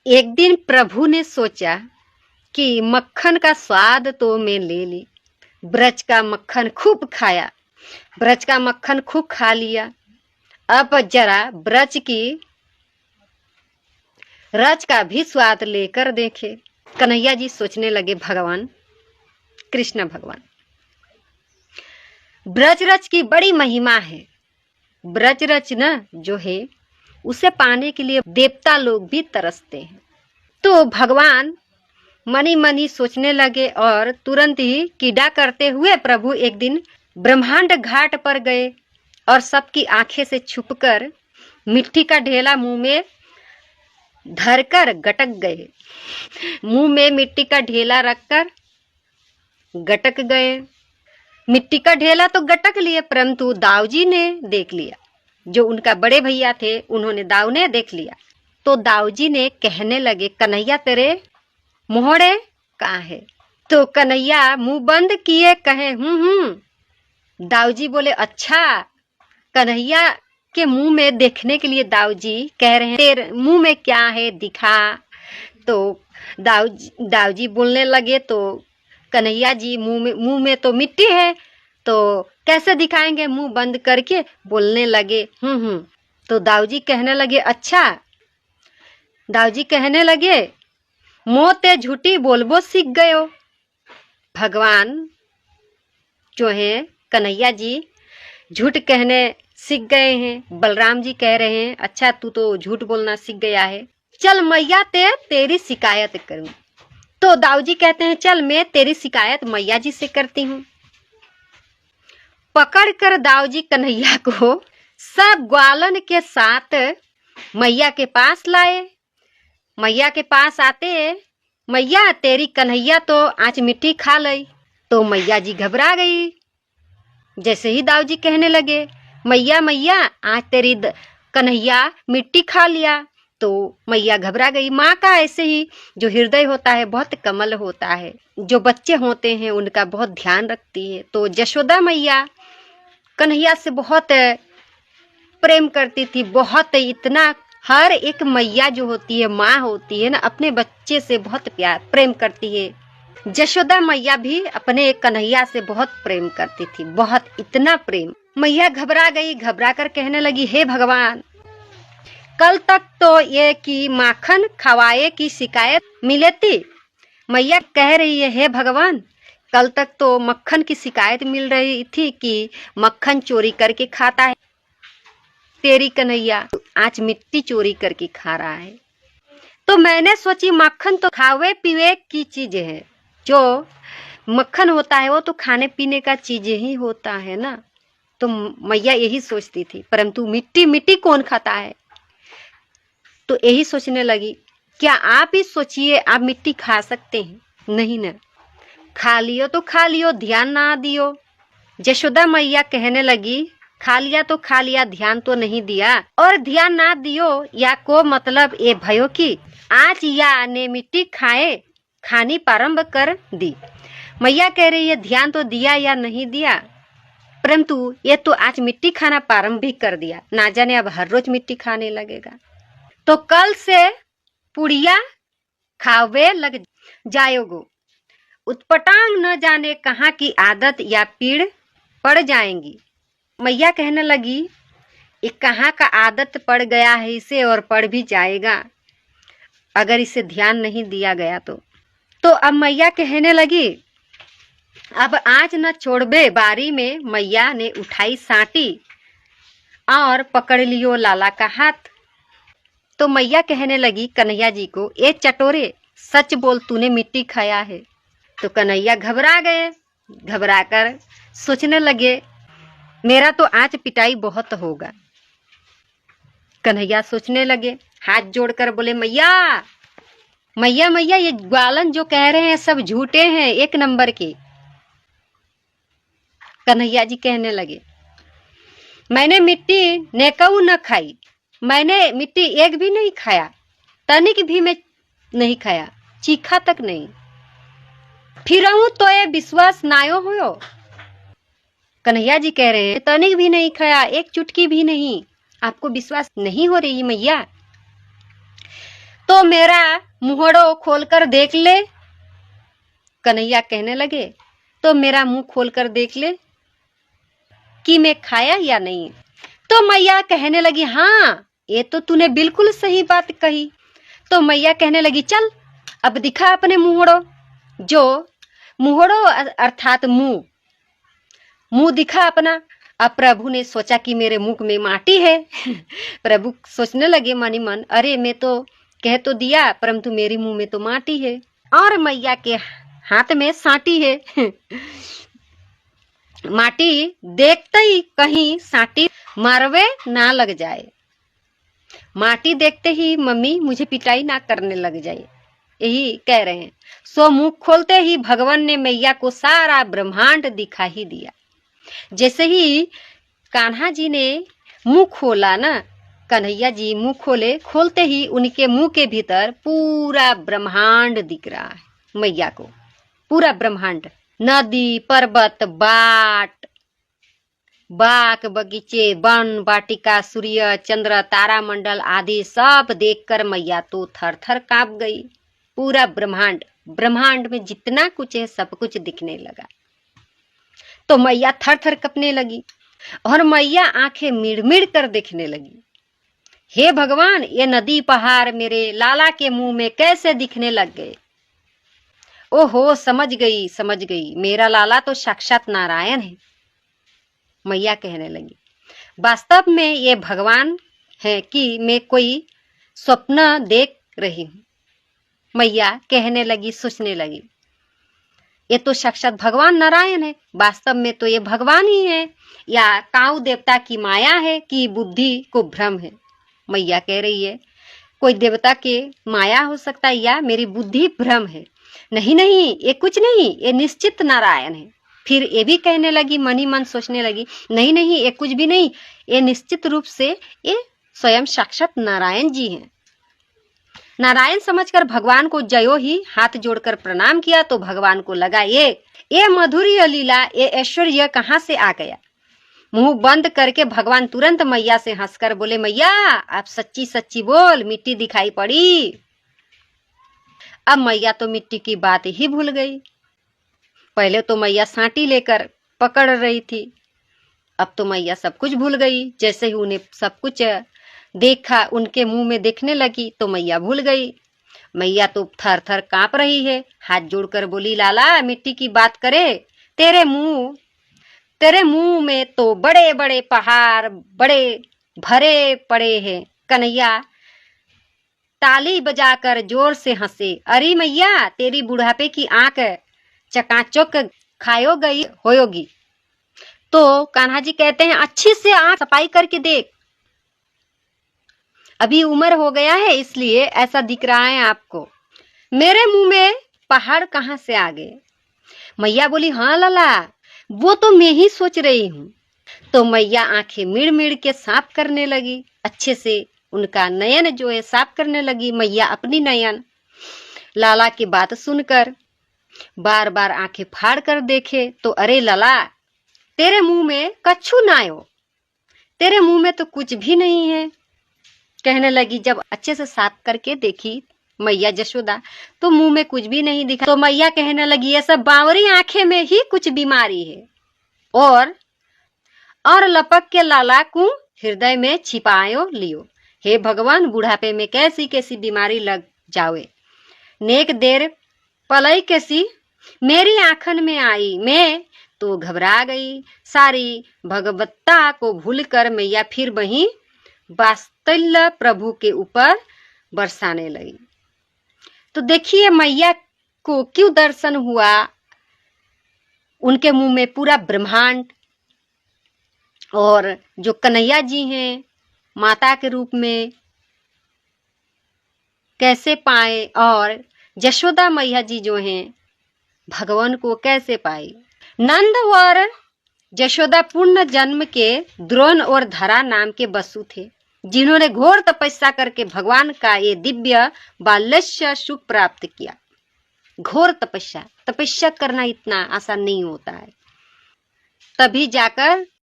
एक दिन प्रभु ने सोचा कि मक्खन का स्वाद तो मैं ले ली। ब्रज का मक्खन खूब खाया, ब्रज का मक्खन खूब खा लिया। अब जरा ब्रज की रज का भी स्वाद लेकर देखे। कन्हैया जी सोचने लगे, भगवान कृष्ण भगवान, ब्रज रज की बड़ी महिमा है। ब्रज रज न जो है उसे पाने के लिए देवता लोग भी तरसते हैं। तो भगवान मनी मनी सोचने लगे और तुरंत ही कीड़ा करते हुए प्रभु एक दिन ब्रह्मांड घाट पर गए और सबकी आंखें से छुपकर मिट्टी का ढेला मुंह में धरकर गटक गए। मुंह में मिट्टी का ढेला रखकर गटक गए। मिट्टी का ढेला तो गटक लिए, परंतु दाऊजी ने देख लिया। जो उनका बड़े भैया थे उन्होंने दाऊ ने देख लिया। तो दाऊजी ने कहने लगे, कन्हैया तेरे मोहड़े कहाँ है? तो कन्हैया मुंह बंद किए कहे दाऊजी बोले, अच्छा। कन्हैया के मुंह में देखने के लिए दाऊजी कह रहे हैं, तेरे मुंह में क्या है दिखा। तो दाऊजी बोलने लगे तो कन्हैया जी मुंह में तो मिट्टी है, तो कैसे दिखाएंगे? मुंह बंद करके बोलने लगे तो दाऊजी कहने लगे, अच्छा। दाऊजी कहने लगे, मोते झूठी बोलबो सीख गयो। भगवान जो है कन्हैया जी झूठ कहने सीख गए हैं। बलराम जी कह रहे हैं, अच्छा तू तो झूठ बोलना सीख गया है, चल मैया तेरी शिकायत करूं। तो दाऊजी कहते हैं, चल मैं तेरी शिकायत मैया जी से करती हूँ। पकड़कर दाऊजी कन्हैया को सब ग्वालन के साथ मैया के पास लाए। मैया के पास आते, मैया तेरी कन्हैया तो आज मिट्टी खा लई। तो मैया जी घबरा गई। जैसे ही दाऊजी कहने लगे, मैया मैया आज तेरी कन्हैया मिट्टी खा लिया, तो मैया घबरा गई। माँ का ऐसे ही जो हृदय होता है बहुत कमल होता है, जो बच्चे होते हैं उनका बहुत ध्यान रखती है। तो यशोदा मैया कन्हैया से बहुत प्रेम करती थी, बहुत, इतना। हर एक मैया जो होती है, माँ होती है ना, अपने बच्चे से बहुत प्यार प्रेम करती है। यशोदा मैया भी अपने कन्हैया से बहुत प्रेम करती थी, बहुत, इतना प्रेम। मैया घबरा गई, घबरा कर कहने लगी, हे भगवान, कल तक तो ये कि माखन खवाए की शिकायत मिलती। मैया कह रही है, हे भगवान, कल तक तो मक्खन की शिकायत मिल रही थी कि मक्खन चोरी करके खाता है। तेरी कन्हैया आज मिट्टी चोरी करके खा रहा है। तो मैंने सोची मक्खन तो खावे पीवे की चीज है, जो मक्खन होता है वो तो खाने पीने का चीज ही होता है ना। तो मैया यही सोचती थी, परंतु मिट्टी कौन खाता है? तो यही सोचने लगी, क्या आप ही सोचिए, आप मिट्टी खा सकते हैं? नहीं ना, खा लियो तो खा लियो, ध्यान ना दियो। यशोदा मैया कहने लगी, खा लिया तो खा लिया, ध्यान तो नहीं दिया। और ध्यान ना दियो या को मतलब ये भयो कि आज या ने मिट्टी खानी प्रारंभ कर दी। मैया कह रही है, ध्यान तो दिया या नहीं दिया, परंतु ये तो आज मिट्टी खाना प्रारंभ भी कर दिया, ना जाने अब हर रोज मिट्टी खाने लगेगा। तो कल से पुड़िया खावे लग जाओगो। उत्पटांग न जाने कहाँ की आदत या पीड़ पड़ जाएंगी। मैया कहने लगी, ये कहाँ का आदत पड़ गया है इसे, और पड़ भी जाएगा अगर इसे ध्यान नहीं दिया गया तो अब मैया कहने लगी, अब आज न छोड़बे। बारी में मैया ने उठाई साटी और पकड़ लियो लाला का हाथ। तो मैया कहने लगी कन्हैया जी को, ए चटोरे, सच बोल, तूने मिट्टी खाया है? तो कन्हैया घबरा गए, घबरा कर सोचने लगे, मेरा तो आज पिटाई बहुत होगा। कन्हैया सोचने लगे, हाथ जोड़कर बोले, मैया मैया मैया, ये ग्वालन जो कह रहे हैं सब झूठे हैं, एक नंबर के। कन्हैया जी कहने लगे, मैंने मिट्टी नेकऊ न खाई, मैंने मिट्टी एक भी नहीं खाया, तनिक भी मैं नहीं खाया, चीखा तक नहीं। फिर तो ये विश्वास नायो हो। कन्हैया जी कह रहे हैं, तनिक भी नहीं खाया, एक चुटकी भी नहीं, आपको विश्वास नहीं हो रही मैया? तो मेरा मुहड़ो खोलकर देख ले। कन्हैया कहने लगे, तो मेरा मुंह खोलकर देख ले कि मैं खाया या नहीं। तो मैया कहने लगी, हाँ ये तो तूने बिल्कुल सही बात कही। तो मैया कहने लगी, चल अब दिखा अपने मुहड़ो। जो मुहड़ो अर्थात मुंह दिखा अपना। अब प्रभु ने सोचा कि मेरे मुंह में माटी है। प्रभु सोचने लगे मनी मन, अरे मैं तो कह तो दिया परंतु मेरी मुंह में तो माटी है और मैया के हाथ में साटी है। माटी देखते ही कहीं साटी मारवे ना लग जाए। माटी देखते ही मम्मी मुझे पिटाई ना करने लग जाए, यही कह रहे हैं। सो मुंह खोलते ही भगवान ने मैया को सारा ब्रह्मांड दिखा ही दिया। जैसे ही कान्हा जी ने मुंह खोला ना, कन्हैया जी मुंह खोलते ही उनके मुंह के भीतर पूरा ब्रह्मांड दिख रहा है मैया को। पूरा ब्रह्मांड, नदी, पर्वत, बाग बगीचे, वन वाटिका, सूर्य चंद्र, तारामंडल आदि सब देखकर मैया तो थर थर कांप गई। पूरा ब्रह्मांड में जितना कुछ है सब कुछ दिखने लगा। तो मैया थर थर कपने लगी और मैया आंखें मिड़ कर देखने लगी। हे भगवान, ये नदी पहाड़ मेरे लाला के मुंह में कैसे दिखने लग गए। ओहो, समझ गई, मेरा लाला तो साक्षात नारायण है। मैया कहने लगी, वास्तव में ये भगवान है कि मैं कोई स्वप्न देख रही हूँ। मैया कहने लगी, सोचने लगी, ये तो साक्षात भगवान नारायण है। वास्तव में तो ये भगवान ही है, या काऊ देवता की माया है कि बुद्धि को भ्रम है। मैया कह रही है कोई देवता के माया हो सकता है या मेरी बुद्धि भ्रम है। नहीं, ये कुछ नहीं, ये निश्चित नारायण है। फिर ये भी कहने लगी, मनी मन सोचने लगी, नहीं, ये कुछ भी नहीं, ये निश्चित रूप से ये स्वयं साक्षात नारायण जी हैं। नारायण समझकर भगवान को जयो ही हाथ जोड़कर प्रणाम किया। तो भगवान को लगा ये मधुर्य लीला, ये ऐश्वर्य कहाँ से आ गया। मुंह बंद करके भगवान तुरंत मैया से हंसकर बोले, मैया आप सच्ची बोल, मिट्टी दिखाई पड़ी। अब मैया तो मिट्टी की बात ही भूल गई। पहले तो मैया साटी लेकर पकड़ रही थी, अब तो मैया सब कुछ भूल गई। जैसे ही उन्हें सब कुछ देखा, उनके मुंह में देखने लगी तो मैया भूल गई। मैया तो थर थर कांप रही है, हाथ जोड़कर बोली, लाला मिट्टी की बात करे, तेरे मुंह में तो बड़े बड़े पहाड़ बड़े भरे पड़े हैं। कन्हैया ताली बजाकर जोर से हंसे, अरे मैया तेरी बुढ़ापे की आंख चकाचौक खायो गई होयोगी। तो कान्हा जी कहते हैं, अच्छी से आंख सफाई करके देख, अभी उम्र हो गया है इसलिए ऐसा दिख रहा है आपको। मेरे मुंह में पहाड़ कहाँ से आ गए। मैया बोली, हाँ लाला वो तो मैं ही सोच रही हूँ। तो मैया आंखें मिड़ के साफ करने लगी, अच्छे से उनका नयन जो है साफ करने लगी। मैया अपनी नयन लाला की बात सुनकर बार बार आंखें फाड़ कर देखे तो, अरे लाला तेरे मुंह में कच्छू ना हो, तेरे मुंह में तो कुछ भी नहीं है। कहने लगी, जब अच्छे से साफ करके देखी मैया जशोदा तो मुंह में कुछ भी नहीं दिखा। तो मैया कहने लगी, ये सब बावरी आंखें में ही कुछ बीमारी है और लपक के लाला को हृदय में छिपायो लियो। हे भगवान, बुढ़ापे में कैसी कैसी बीमारी लग जावे। नेक देर पलई कैसी मेरी आंखन में आई, मैं तो घबरा गई। सारी भगवत्ता को भूलकर मैया फिर वहीं वात्सल्य प्रभु के ऊपर बरसाने लगी। तो देखिए मैया को क्यों दर्शन हुआ, उनके मुंह में पूरा ब्रह्मांड, और जो कन्हैया जी हैं माता के रूप में कैसे पाए, और यशोदा मैया जी जो हैं भगवान को कैसे पाई। नंद और यशोदा पूर्ण जन्म के द्रोण और धरा नाम के बसु थे, जिन्होंने घोर तपस्या करके भगवान का ये दिव्य बालस्य सुख प्राप्त किया। घोर तपस्या करना इतना आसान नहीं होता है, तभी जाकर